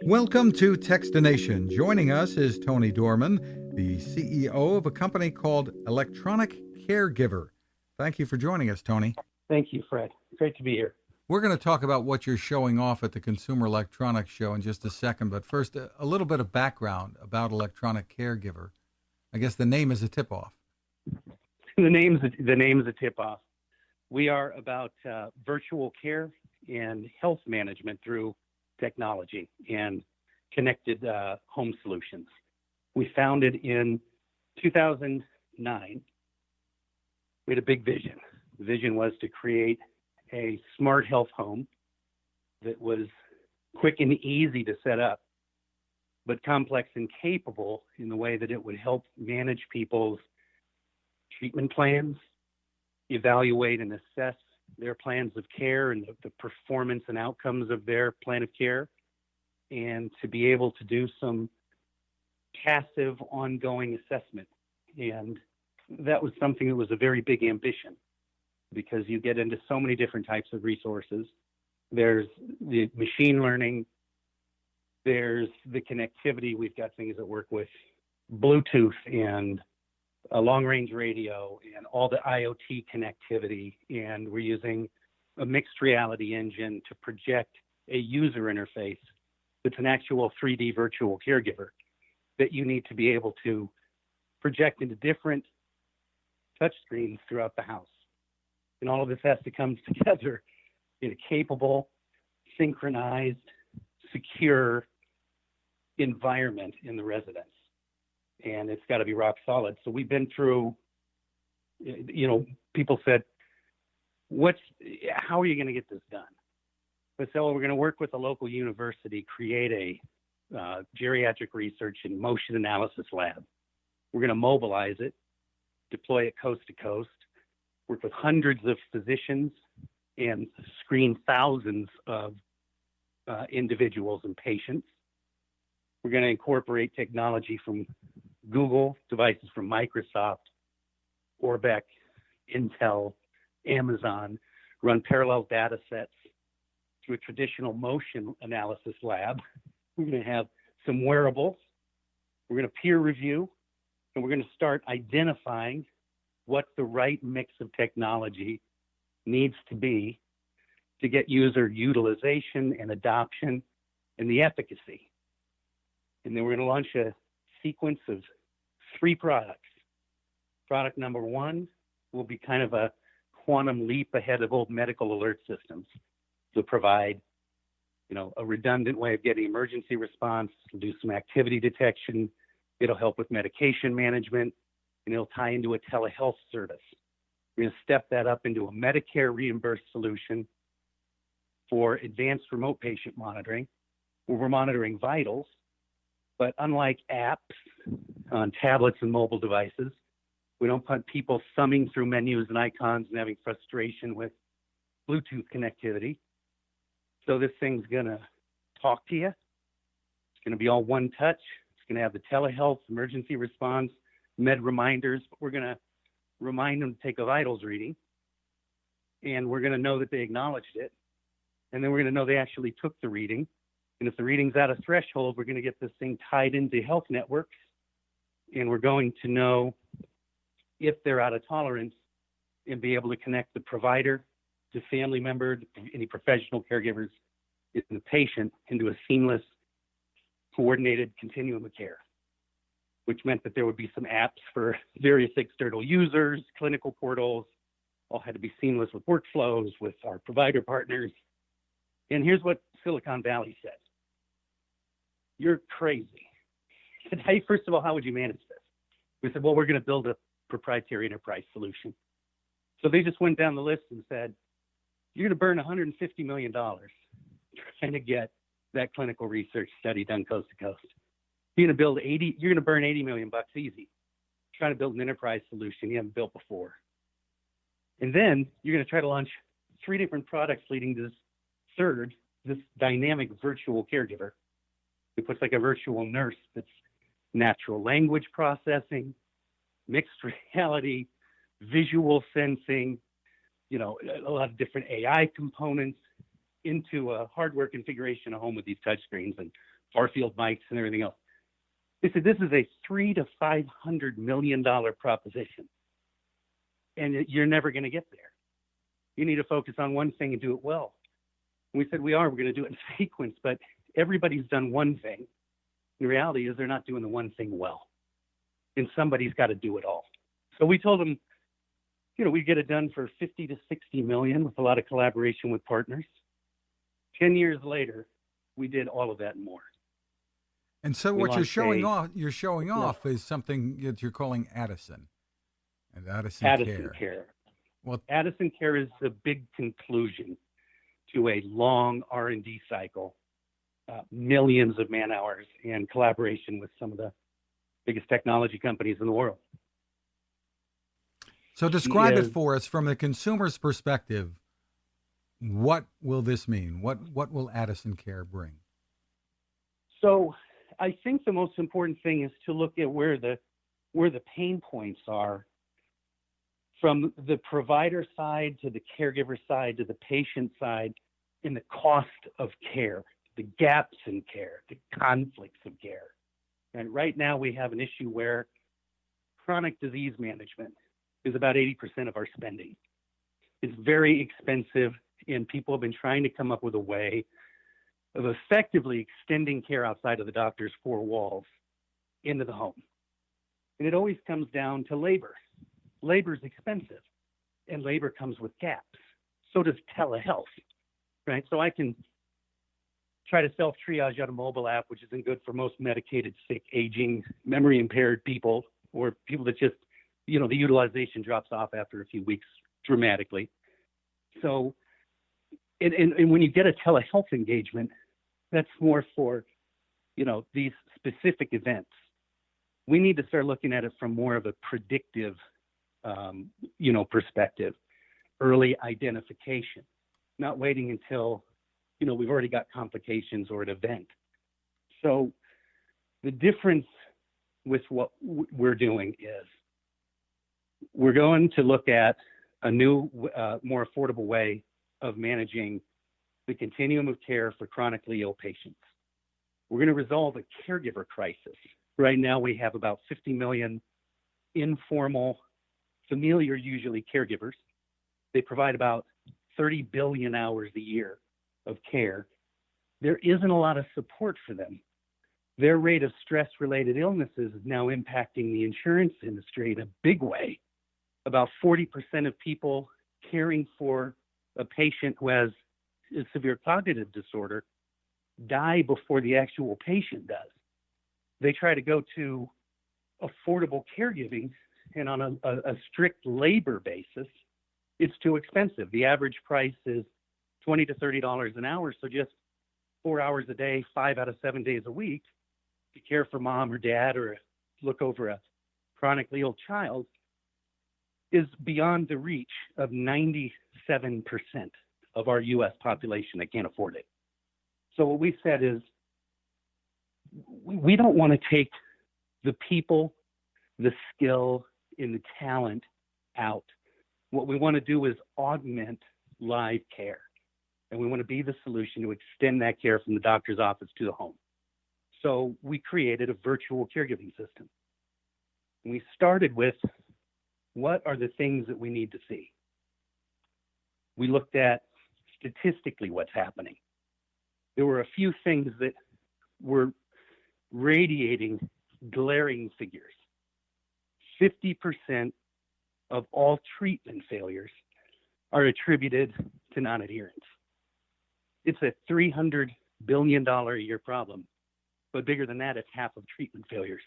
Welcome to Techstination. Joining us is Tony Dohrmann, the CEO of a company called Electronic Caregiver. Thank you for joining us, Tony. Thank you, Fred. Great to be here. We're going to talk about what you're showing off at the Consumer Electronics Show in just a second, but first, a little bit of background about Electronic Caregiver. I guess the name is a tip-off. The name's a tip-off. We are about virtual care and health management through technology and connected home solutions. We founded in 2009. We had a big vision. The vision was to create a smart health home that was quick and easy to set up, but complex and capable in the way that it would help manage people's treatment plans, evaluate and assess their plans of care and the performance and outcomes of their plan of care, and to be able to do some passive ongoing assessment. And that was something that was a very big ambition, because you get into so many different types of resources. There's the machine learning, there's the connectivity. We've got things that work with Bluetooth and a long-range radio and all the IoT connectivity, and we're using a mixed reality engine to project a user interface that's an actual 3D virtual caregiver that you need to be able to project into different touchscreens throughout the house. And all of this has to come together in a capable, synchronized, secure environment in the residence. And it's got to be rock solid. So we've been through, people said, how are you going to get this done? I said, well, we're going to work with a local university, create a geriatric research and motion analysis lab. We're going to mobilize it, deploy it coast to coast, work with hundreds of physicians, and screen thousands of individuals and patients. We're going to incorporate technology from Google, devices from Microsoft, Orbeck, Intel, Amazon, run parallel data sets through a traditional motion analysis lab. We're going to have some wearables. We're going to peer review, and we're going to start identifying what the right mix of technology needs to be to get user utilization and adoption and the efficacy. And then we're going to launch a sequence of 3 products. Product number 1 will be kind of a quantum leap ahead of old medical alert systems to provide, a redundant way of getting emergency response, do some activity detection. It'll help with medication management, and it'll tie into a telehealth service. We're going to step that up into a Medicare reimbursed solution for advanced remote patient monitoring, where we're monitoring vitals. But unlike apps on tablets and mobile devices, we don't put people thumbing through menus and icons and having frustration with Bluetooth connectivity. So this thing's going to talk to you. It's going to be all one touch. It's going to have the telehealth, emergency response, med reminders. We're going to remind them to take a vitals reading, and we're going to know that they acknowledged it. And then we're going to know they actually took the reading. And if the reading's out of threshold, we're going to get this thing tied into health networks, and we're going to know if they're out of tolerance and be able to connect the provider, the family member, any professional caregivers, and the patient into a seamless, coordinated continuum of care, which meant that there would be some apps for various external users, clinical portals, all had to be seamless with workflows, with our provider partners. And here's what Silicon Valley said. You're crazy. I said, hey, first of all, how would you manage this? We said, well, we're going to build a proprietary enterprise solution. So they just went down the list and said, you're going to burn $150 million trying to get that clinical research study done coast to coast. You're going to burn $80 million easy trying to build an enterprise solution you haven't built before. And then you're going to try to launch 3 different products leading to this dynamic virtual caregiver. It puts like a virtual nurse that's natural language processing, mixed reality, visual sensing, a lot of different AI components into a hardware configuration at home with these touchscreens and far-field mics and everything else. They said, this is a $300 to $500 million proposition, and you're never going to get there. You need to focus on one thing and do it well. And we said, we're going to do it in sequence, but everybody's done one thing. The reality is they're not doing the one thing well, and somebody's got to do it all. So we told them, we get it done for 50 to 60 million with a lot of collaboration with partners. 10 years later, we did all of that and more. And so what you're showing off is something that you're calling Addison and Addison Care. Well, Addison Care is the big conclusion to a long R&D cycle, millions of man hours, and collaboration with some of the biggest technology companies in the world. So describe it for us from the consumer's perspective. What will this mean? What will Addison Care bring? So I think the most important thing is to look at where the pain points are, from the provider side to the caregiver side to the patient side, in the cost of care, the gaps in care, the conflicts of care. And right now we have an issue where chronic disease management is about 80% of our spending. It's very expensive, and people have been trying to come up with a way of effectively extending care outside of the doctor's four walls into the home. And it always comes down to labor. Labor is expensive, and labor comes with gaps. So does telehealth, right? So I can try to self-triage on a mobile app, which isn't good for most medicated, sick, aging, memory-impaired people, or people that just, the utilization drops off after a few weeks dramatically. So, and when you get a telehealth engagement, that's more for, these specific events. We need to start looking at it from more of a predictive, perspective, early identification, not waiting until, we've already got complications or an event. So the difference with what we're doing is we're going to look at a new, more affordable way of managing the continuum of care for chronically ill patients. We're going to resolve a caregiver crisis. Right now, we have about 50 million informal, familiar, usually caregivers. They provide about 30 billion hours a year of care. There isn't a lot of support for them. Their rate of stress-related illnesses is now impacting the insurance industry in a big way. About 40% of people caring for a patient who has a severe cognitive disorder die before the actual patient does. They try to go to affordable caregiving, and on a strict labor basis, it's too expensive. The average price is $20 to $30 an hour, so just 4 hours a day, 5 out of 7 days a week, to care for mom or dad or look over a chronically ill child is beyond the reach of 97% of our U.S. population that can't afford it. So what we said is, we don't want to take the people, the skill, and the talent out. What we want to do is augment live care. And we want to be the solution to extend that care from the doctor's office to the home. So we created a virtual caregiving system. And we started with, what are the things that we need to see? We looked at statistically what's happening. There were a few things that were radiating glaring figures. 50% of all treatment failures are attributed to non-adherence. It's a $300 billion a year problem, but bigger than that, it's half of treatment failures.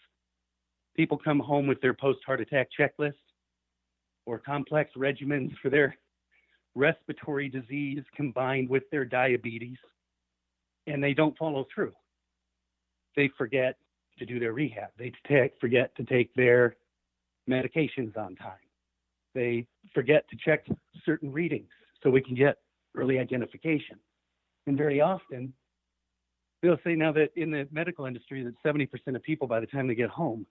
People come home with their post-heart attack checklist or complex regimens for their respiratory disease combined with their diabetes, and they don't follow through. They forget to do their rehab. They forget to take their medications on time. They forget to check certain readings so we can get early identification. And very often, they'll say now that in the medical industry that 70% of people by the time they get home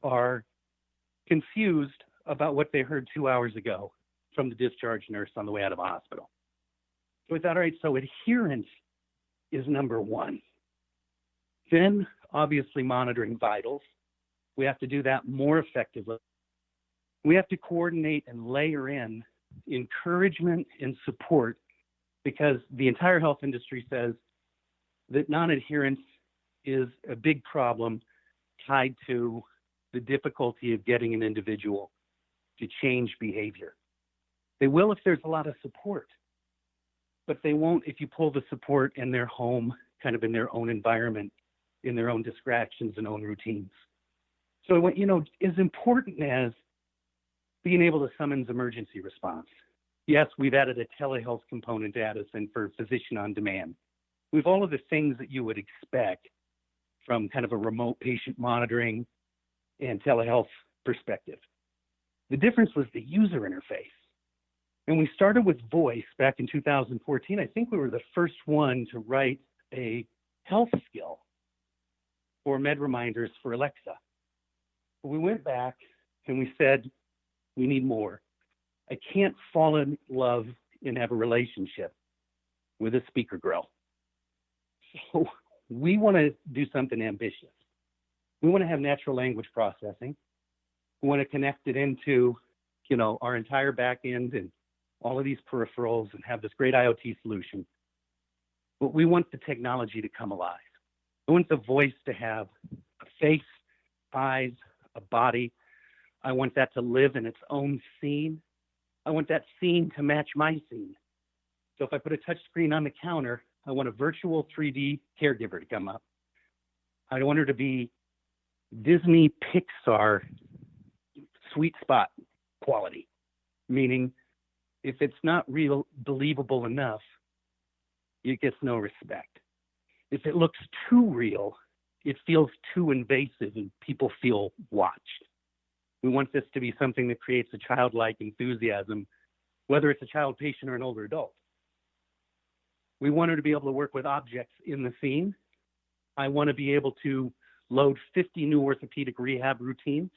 are confused about what they heard 2 hours ago from the discharge nurse on the way out of a hospital. So we thought, all right, so adherence is number one. Then, obviously, monitoring vitals. We have to do that more effectively. We have to coordinate and layer in encouragement and support, because the entire health industry says that non-adherence is a big problem tied to the difficulty of getting an individual to change behavior. They will if there's a lot of support, but they won't if you pull the support in their home, kind of in their own environment, in their own distractions and own routines. So, as important as being able to summons emergency response. Yes, we've added a telehealth component to Addison for physician on demand. We've all of the things that you would expect from kind of a remote patient monitoring and telehealth perspective. The difference was the user interface. And we started with voice back in 2014. I think we were the first one to write a health skill for med reminders for Alexa. We went back and we said, we need more. I can't fall in love and have a relationship with a speaker grill. So we want to do something ambitious. We want to have natural language processing. We want to connect it into, our entire back end and all of these peripherals and have this great IoT solution. But we want the technology to come alive. I want the voice to have a face, eyes, a body. I want that to live in its own scene. I want that scene to match my scene. So if I put a touch screen on the counter, I want a virtual 3D caregiver to come up. I want her to be Disney Pixar sweet spot quality, meaning if it's not real believable enough, it gets no respect. If it looks too real, it feels too invasive and people feel watched. We want this to be something that creates a childlike enthusiasm, whether it's a child patient or an older adult. We want her to be able to work with objects in the scene. I want to be able to load 50 new orthopedic rehab routines,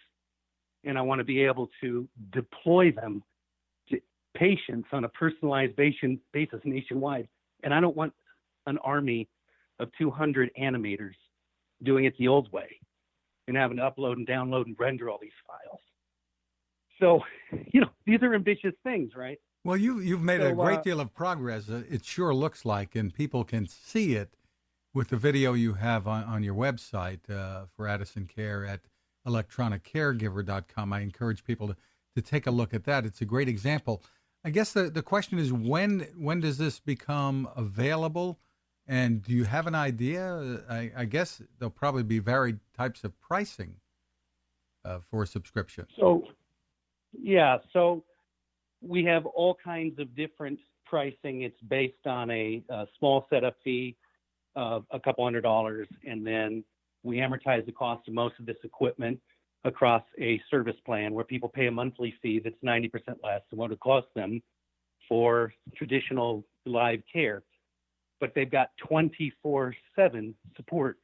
and I want to be able to deploy them to patients on a personalized basis nationwide. And I don't want an army of 200 animators doing it the old way and having to upload and download and render all these files. So, these are ambitious things, right? Well, you've made a great deal of progress. It sure looks like, and people can see it with the video you have on your website for Addison Care at electroniccaregiver.com. I encourage people to take a look at that. It's a great example. I guess the question is, when does this become available? And do you have an idea? I guess there'll probably be varied types of pricing for a subscription. So we have all kinds of different pricing. It's based on a small setup fee of a couple $100, and then we amortize the cost of most of this equipment across a service plan where people pay a monthly fee that's 90% less than what it costs them for traditional live care. But they've got 24/7 support.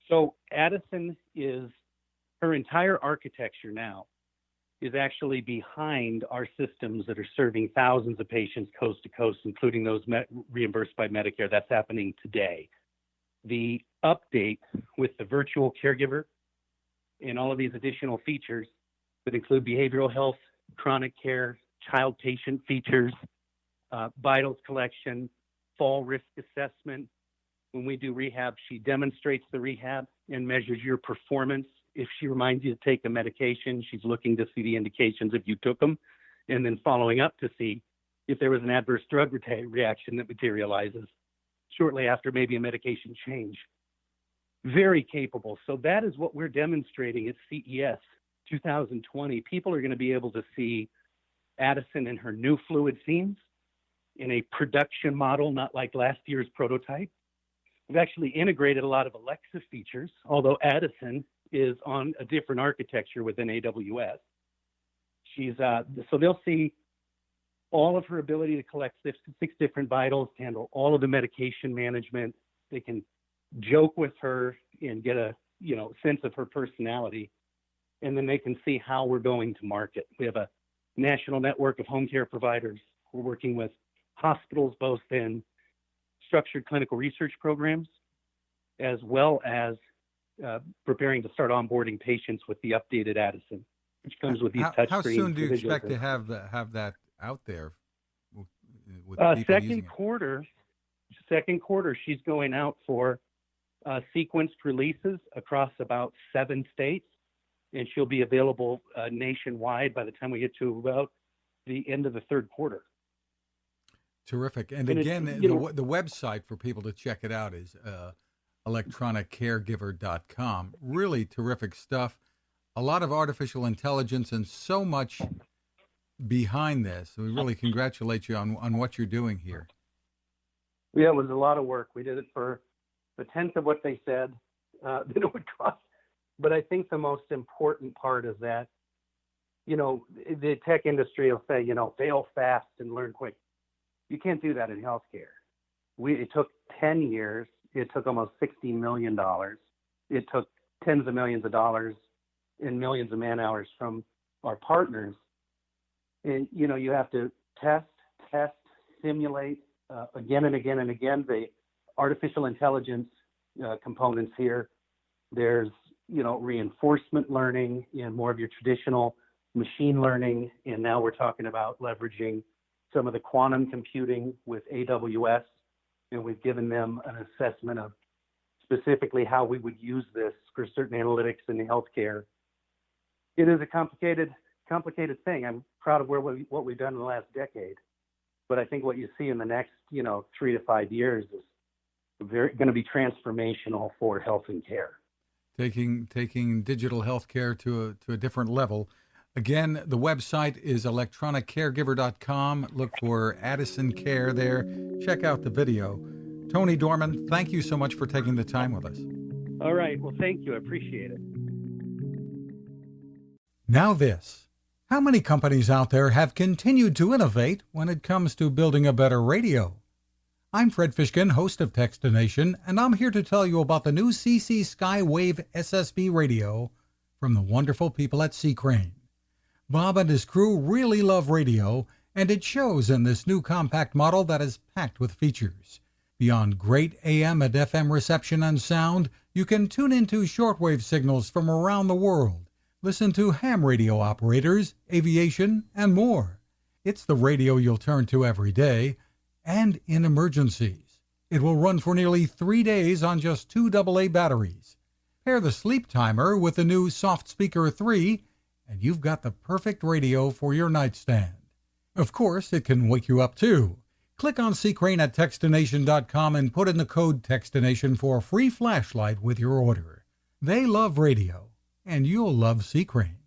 So Addison her entire architecture now is actually behind our systems that are serving thousands of patients coast to coast, including those reimbursed by Medicare. That's happening today. The update with the virtual caregiver and all of these additional features that include behavioral health, chronic care, child patient features, vitals collection, fall risk assessment. When we do rehab, she demonstrates the rehab and measures your performance. If she reminds you to take the medication, she's looking to see the indications if you took them, and then following up to see if there was an adverse drug reaction that materializes shortly after maybe a medication change. Very capable. So that is what we're demonstrating at CES 2020. People are going to be able to see Addison and her new fluid scenes in a production model, not like last year's prototype. We've actually integrated a lot of Alexa features, although Addison is on a different architecture within AWS. So they'll see all of her ability to collect six different vitals, handle all of the medication management. They can joke with her and get a sense of her personality, and then they can see how we're going to market. We have a national network of home care providers. We're working with hospitals both in structured clinical research programs as well as preparing to start onboarding patients with the updated Addison, which comes with these touch How screens. soon do you for visualization. expect to have that out there with people using it? Second quarter, she's going out for sequenced releases across about 7 states, and she'll be available nationwide by the time we get to about the end of the third quarter. Terrific. And again, the website for people to check it out is electroniccaregiver.com. Really terrific stuff. A lot of artificial intelligence and so much behind this. We really congratulate you on what you're doing here. Yeah, it was a lot of work. We did it for a tenth of what they said that it would cost. But I think the most important part is that, the tech industry will say, fail fast and learn quick. You can't do that in healthcare. It took 10 years. It took almost $60 million. It took tens of millions of dollars and millions of man hours from our partners. And, you have to test, simulate again and again and again. The artificial intelligence components here. There's, reinforcement learning and more of your traditional machine learning. And now we're talking about leveraging some of the quantum computing with AWS. And we've given them an assessment of specifically how we would use this for certain analytics in healthcare. It is a complicated thing. I'm proud of what we've done in the last decade. But I think what you see in the next, 3 to 5 years is going to be transformational for health and care. Taking digital healthcare to a different level. Again, the website is electroniccaregiver.com. Look for Addison Care there. Check out the video. Tony Dohrmann, thank you so much for taking the time with us. All right. Well, thank you. I appreciate it. Now this. How many companies out there have continued to innovate when it comes to building a better radio? I'm Fred Fishkin, host of Techstination, and I'm here to tell you about the new CC Skywave SSB radio from the wonderful people at C. Crane. Bob and his crew really love radio, and it shows in this new compact model that is packed with features. Beyond great AM and FM reception and sound, you can tune into shortwave signals from around the world, listen to ham radio operators, aviation, and more. It's the radio you'll turn to every day, and in emergencies. It will run for nearly 3 days on just 2 AA batteries. Pair the sleep timer with the new Soft Speaker 3, and you've got the perfect radio for your nightstand. Of course, it can wake you up too. Click on C. Crane at Techstination.com and put in the code Techstination for a free flashlight with your order. They love radio, and you'll love C. Crane.